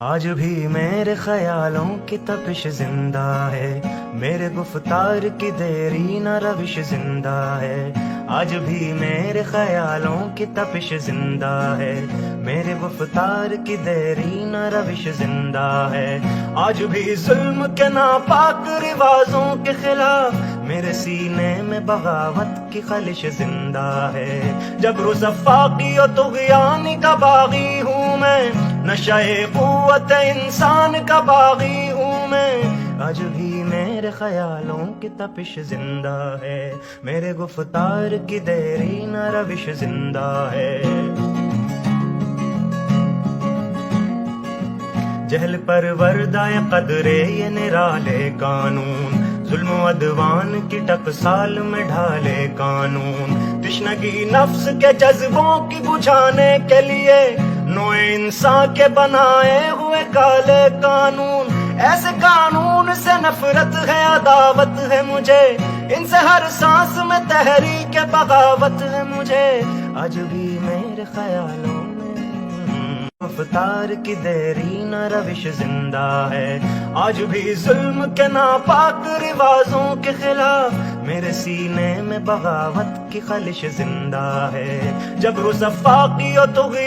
آج بھی میرے خیالوں کی تپش زندہ ہے، میرے گفتار کی دیری نہ روش زندہ ہے۔ آج بھی میرے خیالوں کی تپش زندہ ہے، میرے گفتار کی دیری نہ روش زندہ ہے۔ آج بھی ظلم کے ناپاک رواجوں کے خلاف میرے سینے میں بغاوت کی خلش زندہ ہے۔ جب روزفاقی و طغیانی کا باغی ہوں میں، نشہ قوت انسان کا باغی ہوں میں۔ آج بھی میرے خیالوں کی تپش زندہ ہے، میرے گفتار کی دیری نہ روش زندہ ہے۔ جہل پر وردائے قدرے یہ نرالے قانون، ظلم و عدوان کی ٹکسال میں ڈھالے قانون۔ تشنگی نفس کے جذبوں کی بجھانے کے لیے نوع انسان کے بنائے ہوئے کالے قانون۔ ایسے قانون سے نفرت ہے، عداوت ہے مجھے، ان سے ہر سانس میں تحریک بغاوت ہے مجھے۔ آج بھی میرے خیالوں رفتار کی دیری نہ روش زندہ ہے۔ آج بھی ظلم کے ناپاک رواجوں کے خلاف میرے سینے میں بغاوت کی خلش زندہ ہے۔ جب روزفاقی و طغیان